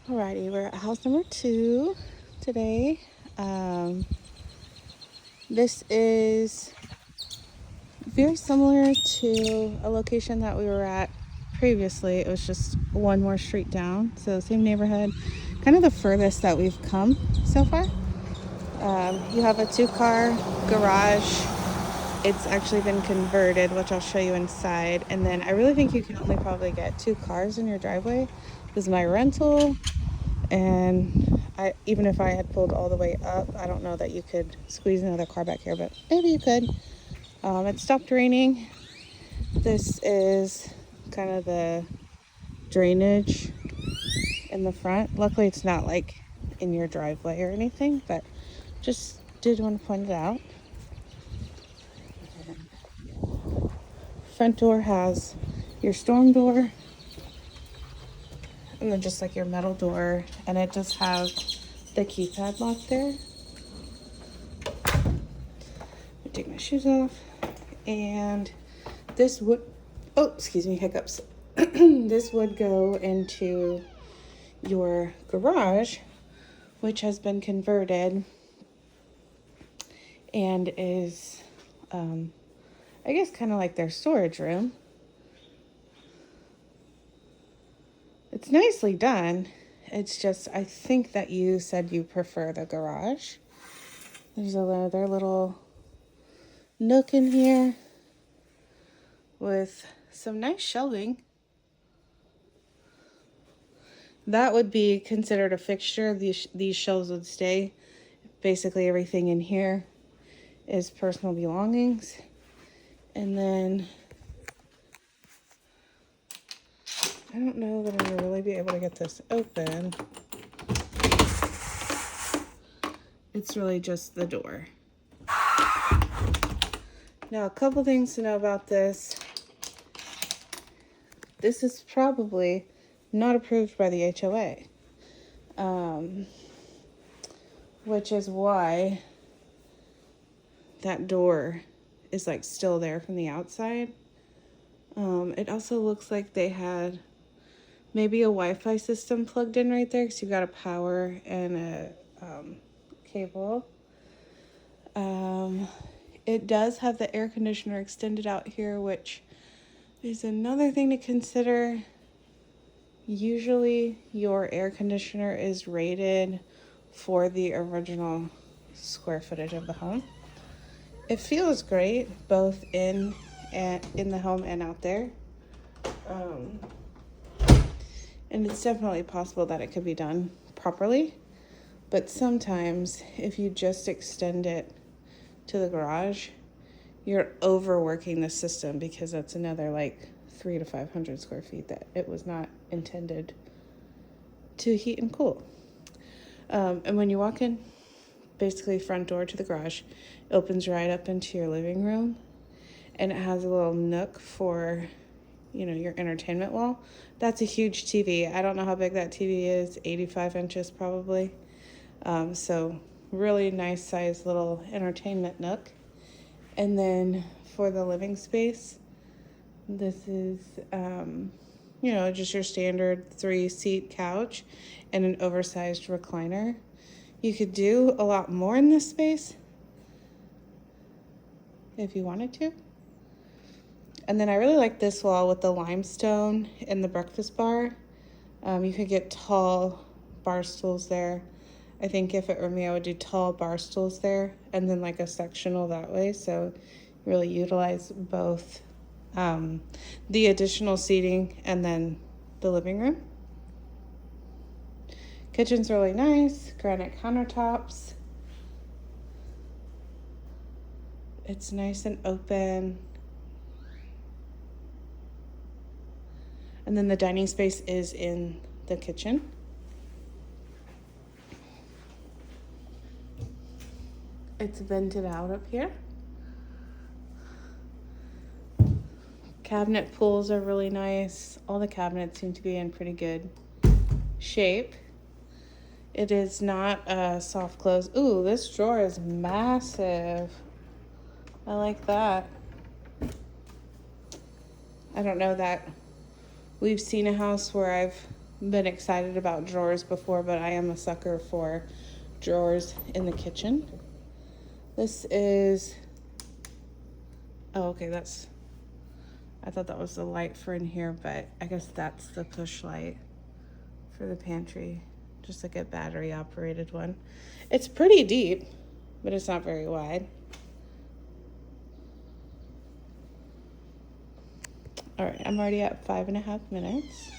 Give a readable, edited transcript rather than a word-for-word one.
Alrighty, we're at house number 2 today. Um, this is very similar to a location that we were at previously. It was just one more street down, so same neighborhood, kind of the furthest that we've come so far. You have a 2-car garage. It's actually been converted, which I'll show you inside. And then I really think you can only probably get 2 cars in your driveway. This is my rental. And even if I had pulled all the way up, I don't know that you could squeeze another car back here, but maybe you could. It stopped raining. This is kind of the drainage in the front. Luckily, it's not like in your driveway or anything, but just did want to point it out. Front door has your storm door, and then just like your metal door, and it does have the keypad lock there. Take my shoes off, and this would, oh, excuse me, hiccups. This would go into your garage, which has been converted and is, I guess, kind of like their storage room. It's nicely done. It's just, I think that you said you prefer the garage. There's another little nook in here with some nice shelving. That would be considered a fixture. These shelves would stay. Basically everything in here is personal belongings. And then I don't know that I'm gonna really be able to get this open. It's really just the door. Now, a couple things to know about this. This is probably not approved by the HOA, which is why that door is like still there from the outside. It also looks like they had maybe a Wi-Fi system plugged in right there, because you've got a power and a cable. It does have the air conditioner extended out here, which is another thing to consider. Usually your air conditioner is rated for the original square footage of the home. It feels great both in the home and out there. And it's definitely possible that it could be done properly. But sometimes if you just extend it to the garage, you're overworking the system, because that's another like 300 to 500 square feet that it was not intended to heat and cool. And when you walk in, basically front door to the garage, opens right up into your living room, and it has a little nook for, your entertainment wall. That's a huge TV. I don't know how big that TV is, 85 inches probably. So really nice sized little entertainment nook. And then for the living space, this is, just your standard 3-seat couch and an oversized recliner. You could do a lot more in this space if you wanted to. And then I really like this wall with the limestone and the breakfast bar. You could get tall bar stools there. I think if it were me, I would do tall bar stools there and then like a sectional that way. So really utilize both the additional seating and then the living room. Kitchen's really nice, granite countertops. It's nice and open. And then the dining space is in the kitchen. It's vented out up here. Cabinet pulls are really nice. All the cabinets seem to be in pretty good shape. It is not a soft close. Ooh, this drawer is massive. I like that. I don't know that we've seen a house where I've been excited about drawers before, but I am a sucker for drawers in the kitchen. This is, oh, okay, I thought that was the light for in here, but I guess that's the push light for the pantry. Just like a battery operated one. It's pretty deep, but it's not very wide. All right, I'm already at 5.5 minutes.